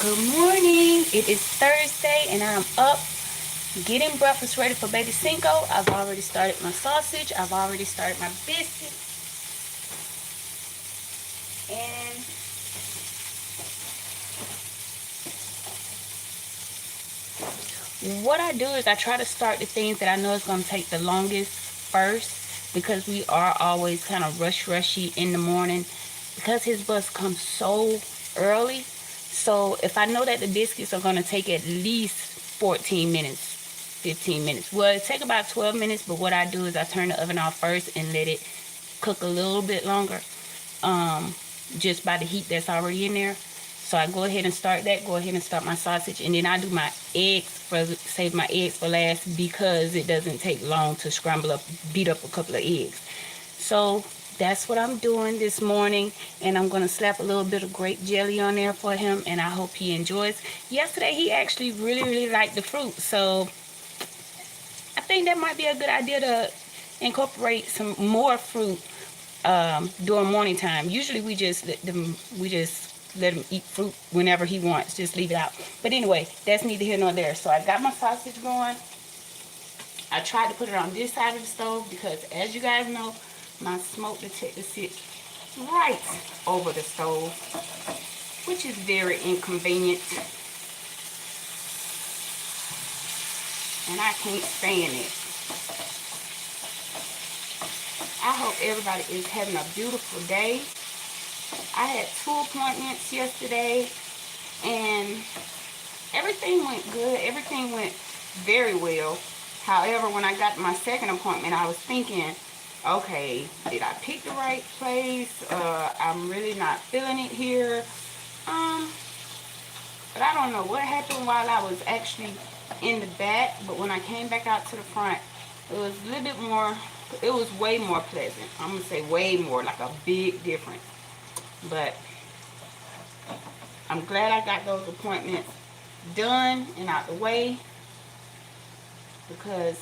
Good morning. It is Thursday and I'm up getting breakfast ready for baby Cinco. I've already started my sausage. I've already started my biscuits. And what I do is I try to start the things that I know is going to take the longest first, because we are always kind of rushy in the morning because his bus comes so early. So if I know that the biscuits are going to take at least 14 minutes, 15 minutes, well, it take about 12 minutes, but what I do is I turn the oven off first and let it cook a little bit longer, um, just by the heat that's already in there. So I go ahead and start that, go ahead and start my sausage, and then I do my eggs for, save my eggs for last, because it doesn't take long to scramble up, beat up a couple of eggs. So that's what I'm doing this morning, and I'm going to slap a little bit of grape jelly on there for him, and I hope he enjoys. Yesterday he actually really liked the fruit, so I think that might be a good idea to incorporate some more fruit during morning time. Usually we just let him eat fruit whenever he wants, just leave it out. But anyway, that's neither here nor there. So I got my sausage going. I tried to put it on this side of the stove because, as you guys know, my smoke detector sits right over the stove, which is very inconvenient, and I can't stand it. I hope everybody is having a beautiful day. I had 2 appointments yesterday, and everything went good. Everything went very well. However, when I got my second appointment, I was thinking, okay, did I pick the right place? I'm really not feeling it here. But I don't know what happened while I was actually in the back. But when I came back out to the front, it was a little bit more, it was way more pleasant. I'm going to say way more, like a big difference. But I'm glad I got those appointments done and out the way, because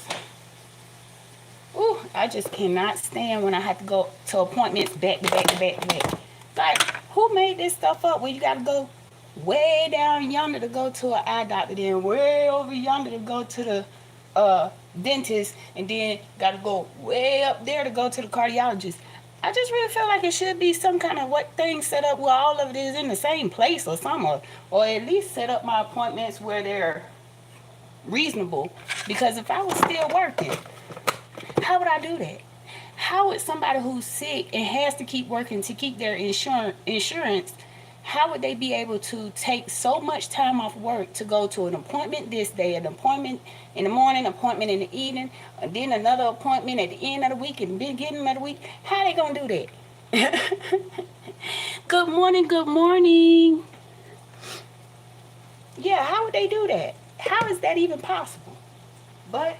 I just cannot stand when I have to go to appointments back to back to back to back. Like, who made this stuff up where you got to go way down yonder to go to an eye doctor, then way over yonder to go to the dentist, and then got to go way up there to go to the cardiologist? I just really feel like it should be some kind of what thing set up where all of it is in the same place or something, or at least set up my appointments where they're reasonable. Because if I was still working, how would I do that? How would somebody who's sick and has to keep working to keep their insurance, how would they be able to take so much time off work to go to an appointment this day, an appointment in the morning, appointment in the evening, and then another appointment at the end of the week and beginning of the week? How they gonna do that? Good morning, good morning. Yeah, how would they do that? How is that even possible? But,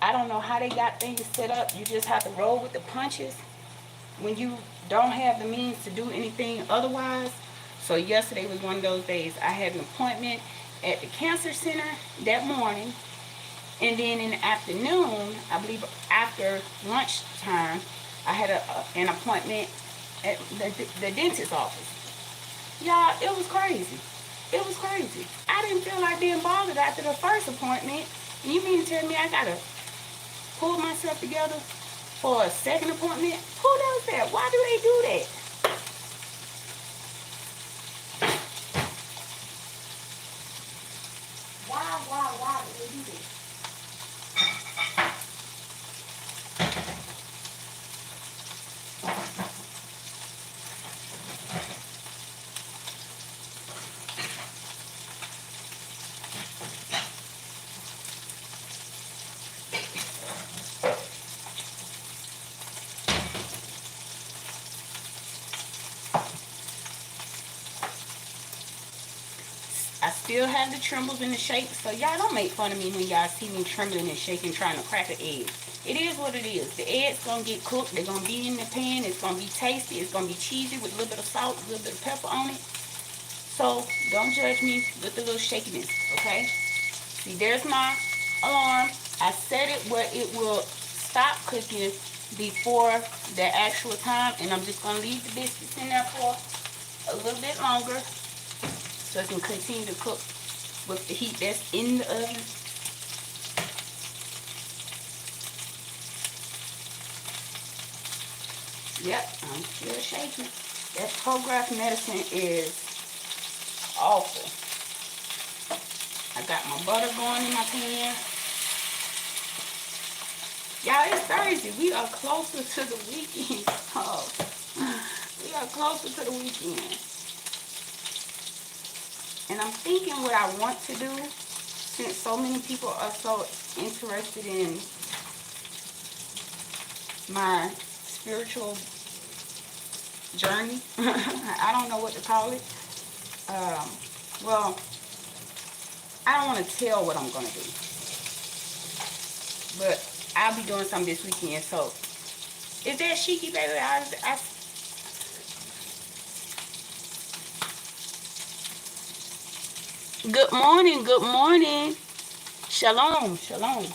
I don't know how they got things set up. You just have to roll with the punches when you don't have the means to do anything otherwise. So yesterday was one of those days. I had an appointment at the cancer center that morning, and then in the afternoon, I believe after lunchtime, I had an appointment at the dentist's office. Y'all, it was crazy. It was crazy. I didn't feel like being bothered after the first appointment. And you mean to tell me I gotta pull myself together for a second appointment? Who does that? Why do they do that? Why do they do that? I still have the trembles and the shakes, so y'all don't make fun of me when y'all see me trembling and shaking trying to crack an egg. It is what it is. The eggs gonna get cooked. They're gonna be in the pan. It's gonna be tasty. It's gonna be cheesy with a little bit of salt, a little bit of pepper on it. So don't judge me with the little shakiness, okay? See, there's my alarm. I set it where it will stop cooking before the actual time, and I'm just gonna leave the biscuits in there for a little bit longer so it can continue to cook with the heat that's in the oven. Yep, I'm still shaking. That Prograf medicine is awful. I got my butter going in my pan. Y'all, it's Thursday. We are closer to the weekend. Oh, we are closer to the weekend. And I'm thinking what I want to do, since so many people are so interested in my spiritual journey. I don't know what to call it. Well, I don't want to tell what I'm going to do. But I'll be doing something this weekend. So, is that Shiki, baby? Good morning, good morning. Shalom, shalom.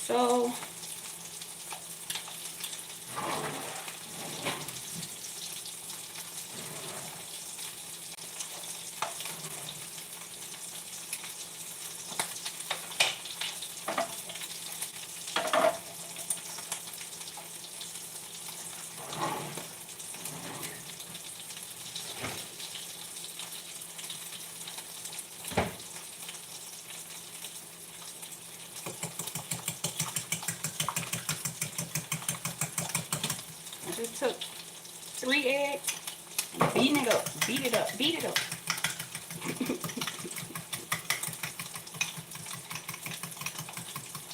So, I just took 3 eggs and beating it up, beat it up, beat it up.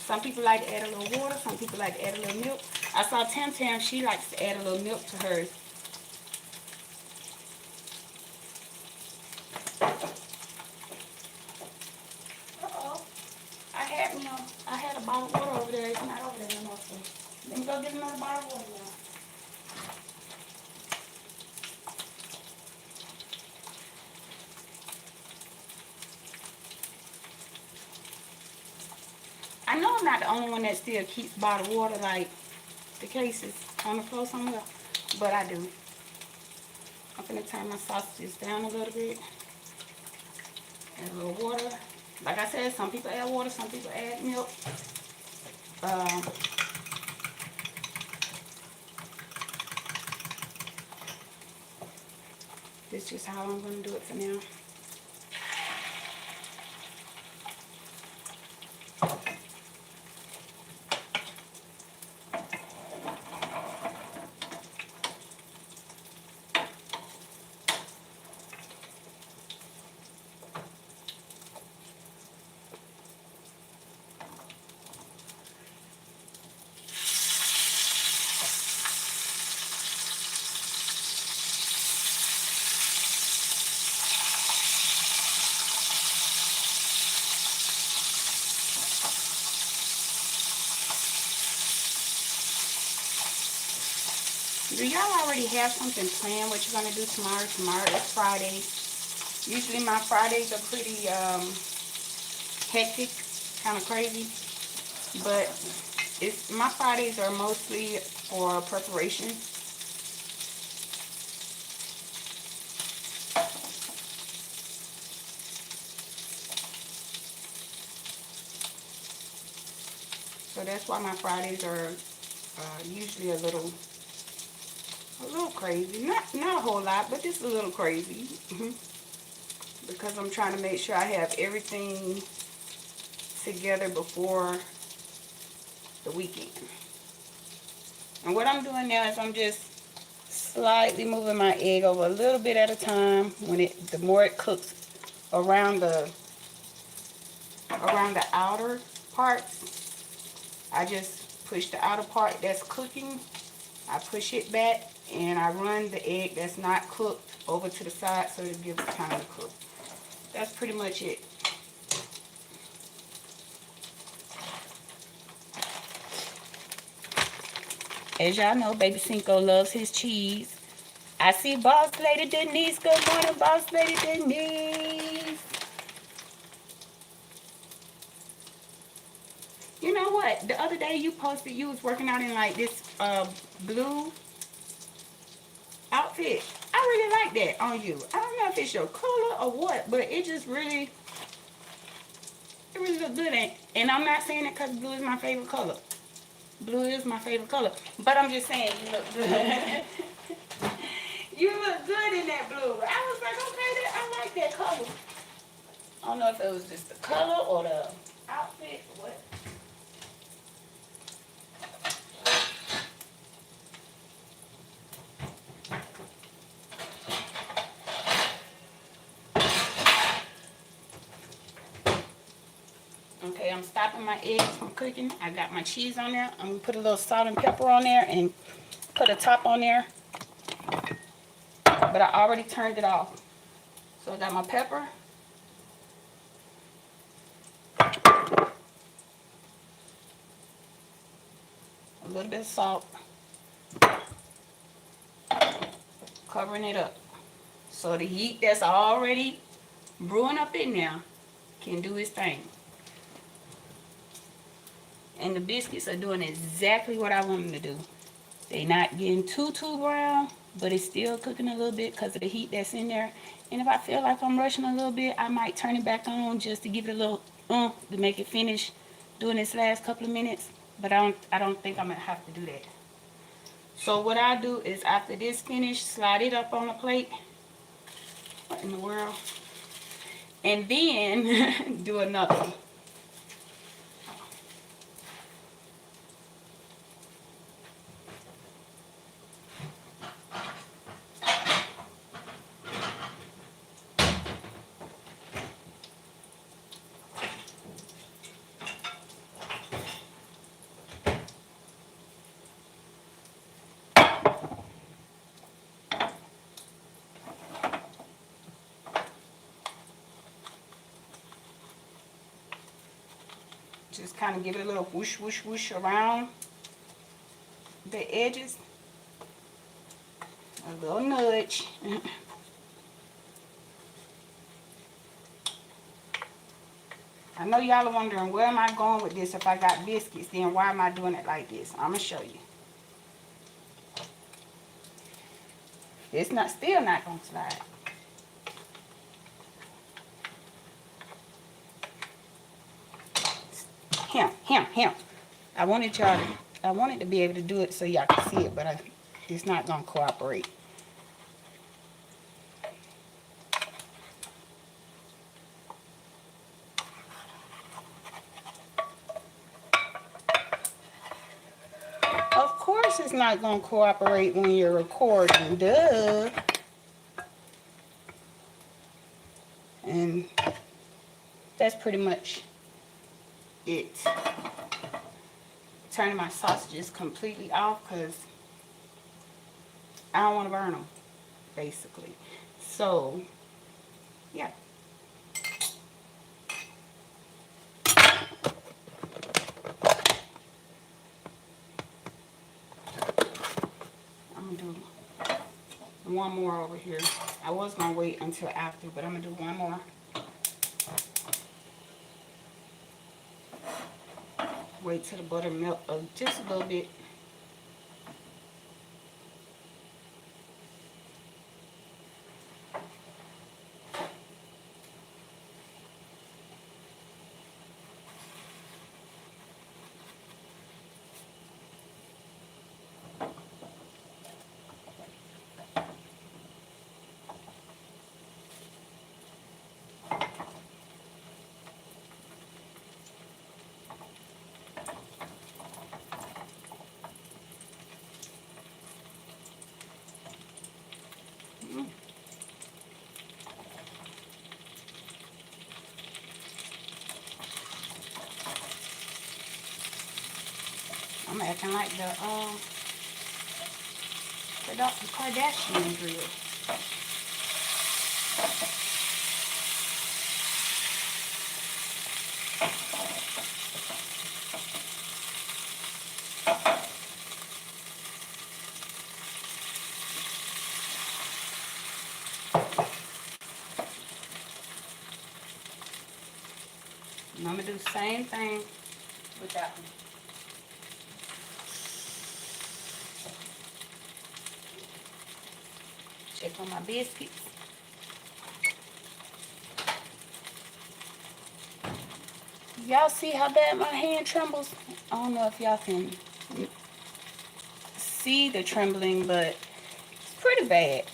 Some people like to add a little water, some people like to add a little milk. I saw Tam Tam, she likes to add a little milk to hers. Uh-oh. I had a bottle of water over there. It's not over there no more. So let me go get another bottle of water now. I know I'm not the only one that still keeps bottled water, like the cases on the floor somewhere, but I do. I'm gonna turn my sausages down a little bit. Add a little water. Like I said, some people add water, some people add milk. This is just how I'm gonna do it for now. Do y'all already have something planned what you're going to do tomorrow? Tomorrow is Friday. Usually my Fridays are pretty hectic, kind of crazy. But my Fridays are mostly for preparation. So that's why my Fridays are usually a little crazy. Not a whole lot, but just a little crazy. Because I'm trying to make sure I have everything together before the weekend. And what I'm doing now is I'm just slightly moving my egg over a little bit at a time. The more it cooks around the outer parts, I just push the outer part that's cooking. I push it back and I run the egg that's not cooked over to the side so it gives it time to cook. That's pretty much it. As y'all know, Baby Cinco loves his cheese. I see Boss Lady Denise. Good morning, Boss Lady Denise. what? The other day you posted you was working out in like this blue outfit. I really like that on you. I don't know if it's your color or what, but it just really, it really look good. And I'm not saying it because blue is my favorite color. Blue is my favorite color. But I'm just saying you look good. You look good in that blue. I was like, okay, I like that color. I don't know if it was just the color or the outfit or what. Okay, I'm stopping my eggs from cooking. I got my cheese on there. I'm gonna put a little salt and pepper on there and put a top on there. But I already turned it off. So I got my pepper. A little bit of salt. Covering it up. So the heat that's already brewing up in there can do its thing. And the biscuits are doing exactly what I want them to do. They're not getting too brown, but it's still cooking a little bit because of the heat that's in there. And if I feel like I'm rushing a little bit, I might turn it back on just to give it a little to make it finish doing this last couple of minutes. But I don't think I'm gonna have to do that. So what I do is after this finish, slide it up on a plate. What in the world? And then do another one. Just kind of give it a little whoosh, whoosh, whoosh around the edges. A little nudge. I know y'all are wondering, where am I going with this? If I got biscuits, then why am I doing it like this? I'm going to show you. It's still not going to slide. Him. I wanted to be able to do it so y'all can see it, but it's not going to cooperate. Of course it's not going to cooperate when you're recording, duh. And that's pretty much it. Turning my sausages completely off because I don't want to burn them, basically. So, yeah. I'm going to do one more over here. I was going to wait until after, but I'm going to do one more. Wait till the butter melt just a little bit. I'm acting like the Kardashian grill. And I'm going to do the same thing with that one. for my biscuits. Y'all see how bad my hand trembles? I don't know if y'all can see the trembling, but it's pretty bad.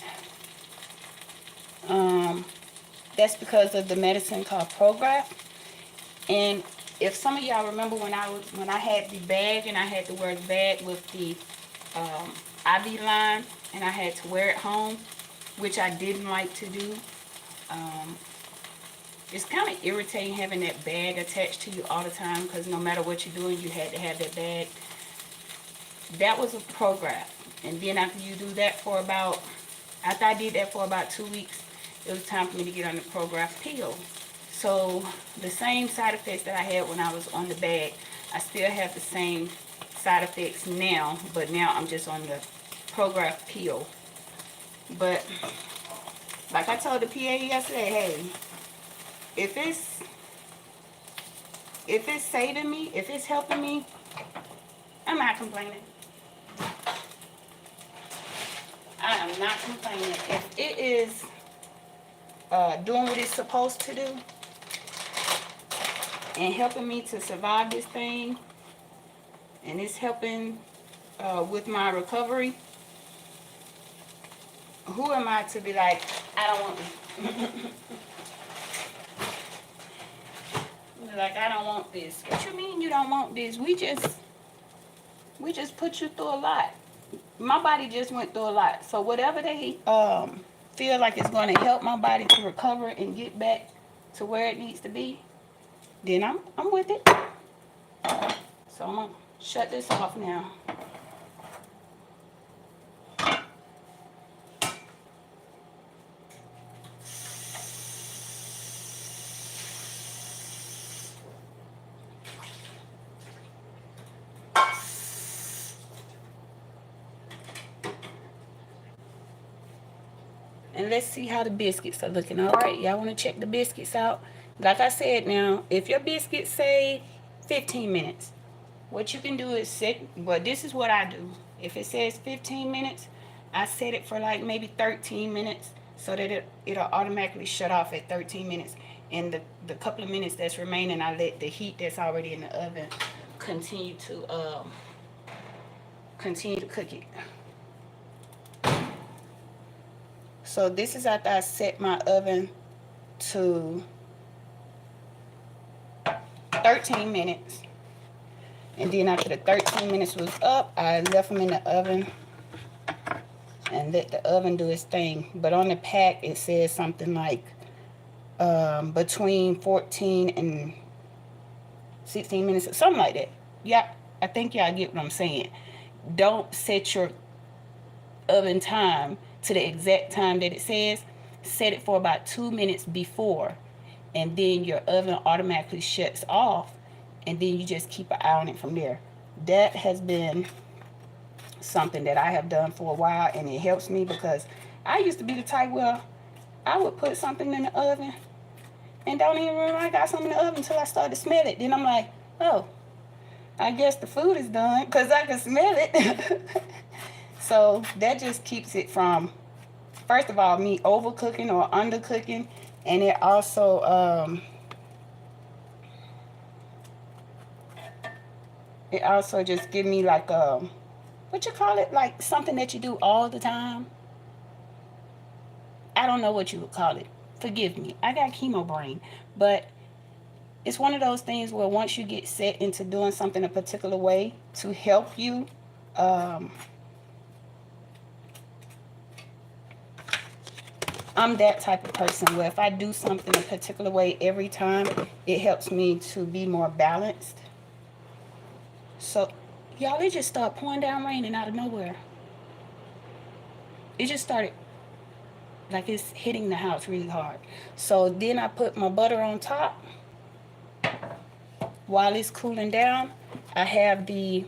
That's because of the medicine called Prograf. And if some of y'all remember when I had the bag, and I had to wear the bag with the IV line, and I had to wear it home, which I didn't like to do. It's kind of irritating having that bag attached to you all the time, because no matter what you're doing, you had to have that bag. That was a Prograf. And then after you do that for about, after I did that for about 2 weeks, it was time for me to get on the Prograf pill. So the same side effects that I had when I was on the bag, I still have the same side effects now, but now I'm just on the Prograf pill. But like I told the PA yesterday, hey, if it's saving me, if it's helping me, I'm not complaining. I am not complaining. If it is doing what it's supposed to do and helping me to survive this thing, and it's helping with my recovery, who am I to be like, I don't want this? Like, I don't want this. What you mean you don't want this? We just put you through a lot. My body just went through a lot. So whatever they feel like it's going to help my body to recover and get back to where it needs to be, then I'm with it. So I'm gonna shut this off now. And let's see how the biscuits are looking. All right, y'all want to check the biscuits out? Like I said, now, if your biscuits say 15 minutes, what you can do is set, well, this is what I do. If it says 15 minutes, I set it for like maybe 13 minutes so that it'll automatically shut off at 13 minutes. And the couple of minutes that's remaining, I let the heat that's already in the oven continue to cook it. So this is after I set my oven to 13 minutes. And then after the 13 minutes was up, I left them in the oven and let the oven do its thing. But on the pack, it says something like between 14 and 16 minutes, something like that. Yeah, I think y'all get what I'm saying. Don't set your oven time to the exact time that it says. Set it for about 2 minutes before, and then your oven automatically shuts off, and then you just keep an eye on it from there. That has been something that I have done for a while, and it helps me, because I used to be the type where I would put something in the oven and don't even remember I got something in the oven until I started to smell it. Then I'm like, oh, I guess the food is done, because I can smell it. So that just keeps it from, first of all, me overcooking or undercooking, and it also just give me like what you call it, like something that you do all the time. I don't know what you would call it. Forgive me, I got chemo brain, but it's one of those things where once you get set into doing something a particular way to help you, I'm that type of person where if I do something a particular way every time, it helps me to be more balanced. So, y'all, it just started pouring down raining out of nowhere. It just started, like it's hitting the house really hard. So then I put my butter on top. While it's cooling down, I have the,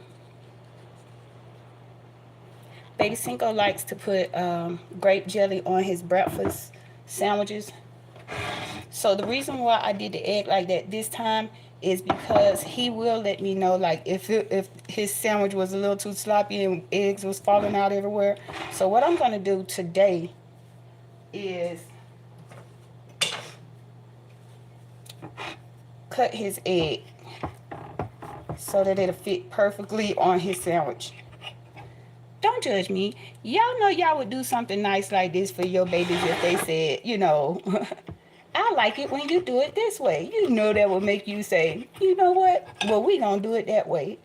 Baby Cinco likes to put grape jelly on his breakfast sandwiches. So the reason why I did the egg like that this time is because he will let me know, like, if his sandwich was a little too sloppy and eggs was falling out everywhere. So what I'm going to do today is cut his egg so that it'll fit perfectly on his sandwich. Don't judge me. Y'all know y'all would do something nice like this for your babies if they said, you know, I like it when you do it this way. You know that would make you say, you know what? Well, we gonna do it that way.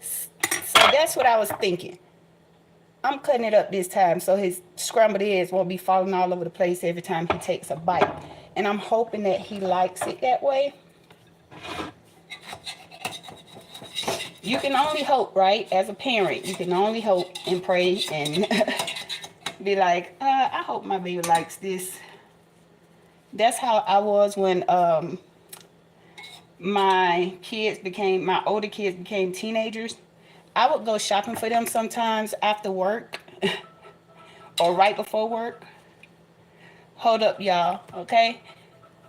So that's what I was thinking. I'm cutting it up this time so his scrambled eggs won't be falling all over the place every time he takes a bite. And I'm hoping that he likes it that way. You can only hope, right? As a parent, you can only hope and pray and be like, I hope my baby likes this. That's how I was when my older kids became teenagers. I would go shopping for them sometimes after work or right before work. Hold up, y'all, okay?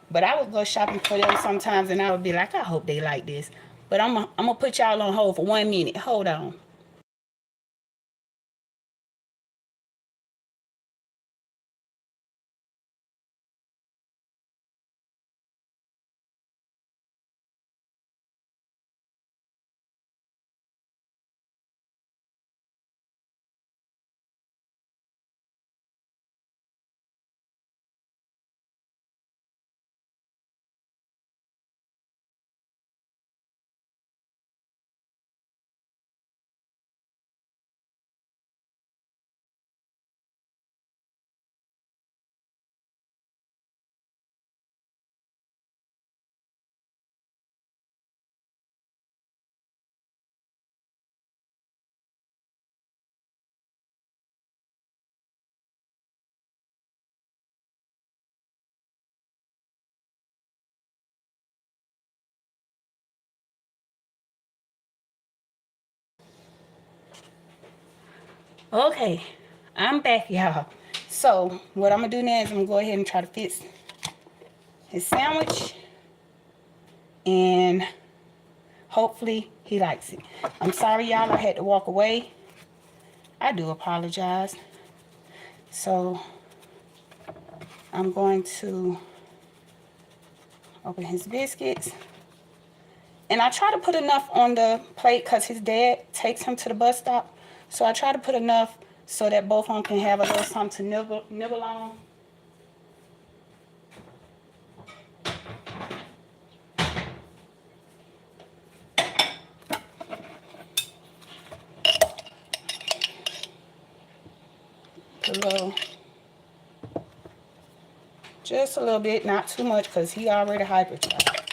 But I would go shopping for them sometimes and I would be like, I hope they like this. But I'm gonna put y'all on hold for 1 minute. Hold on. Okay, I'm back, y'all. So what I'm gonna do now is I'm gonna go ahead and try to fix his sandwich, and hopefully he likes it. I'm sorry, y'all, I had to walk away. I do apologize. So I'm going to open his biscuits. And I try to put enough on the plate because his dad takes him to the bus stop. So I try to put enough so that both of them can have a little something to nibble on. Put a little, just a little bit, not too much because he already hypercharged.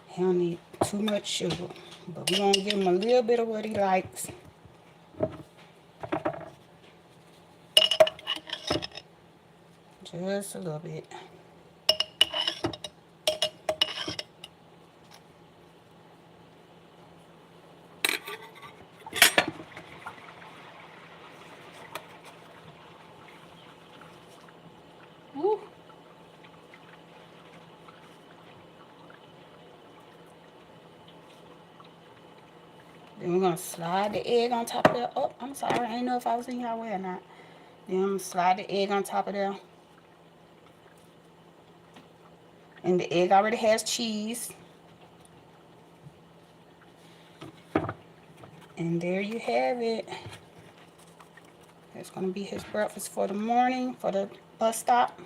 He don't need too much sugar. But we're going to give him a little bit of what he likes. Just a little bit. Woo. Then we're going to slide the egg on top of that. Oh, I'm sorry. I didn't know if I was in your way or not. Then I'm going to slide the egg on top of there. And the egg already has cheese. And there you have it. That's going to be his breakfast for the morning, for the bus stop.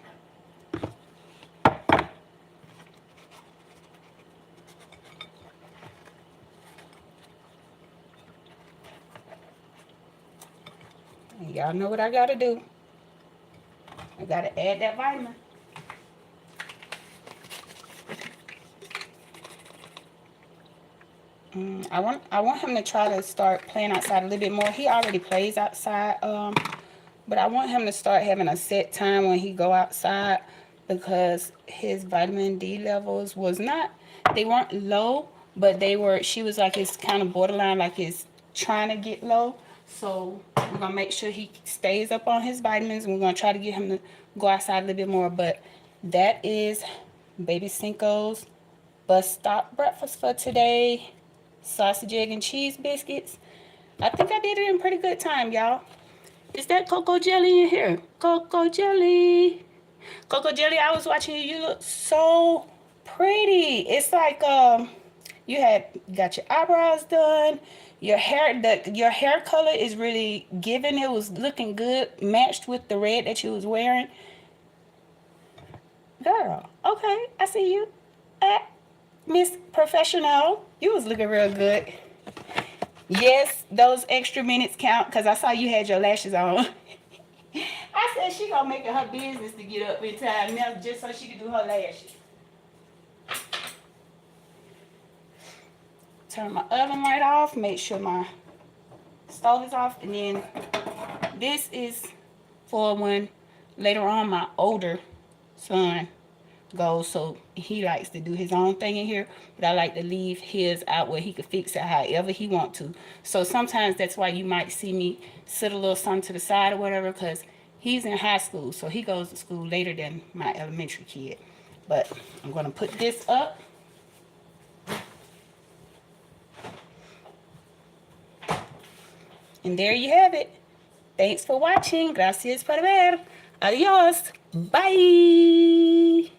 And y'all know what I got to do. I got to add that vitamin. I want him to try to start playing outside a little bit more. He already plays outside, but I want him to start having a set time when he go outside because his vitamin D levels was not, they weren't low, but they were, she was like, it's kind of borderline, like it's trying to get low. So we're going to make sure he stays up on his vitamins. We're going to try to get him to go outside a little bit more. But that is Baby Cinco's bus stop breakfast for today. Sausage, egg, and cheese biscuits. I think I did it in pretty good time, y'all. Is that cocoa jelly in here? Cocoa jelly. Cocoa jelly, I was watching you. You look so pretty. It's like you got your eyebrows done. Your hair color is really giving. It was looking good, matched with the red that you was wearing. Girl, okay, I see you. Miss Professional, you was looking real good. Yes, those extra minutes count because I saw you had your lashes on. I said she gonna make it her business to get up in time now just so she can do her lashes. Turn my oven right off, make sure my stove is off, and then this is for when later on my older son goes, so he likes to do his own thing in here, but I like to leave his out where he could fix it however he want to. So sometimes that's why you might see me sit a little something to the side or whatever, because he's in high school, so he goes to school later than my elementary kid. But I'm going to put this up. And there you have it. Thanks for watching. Gracias por ver. Adios. Bye.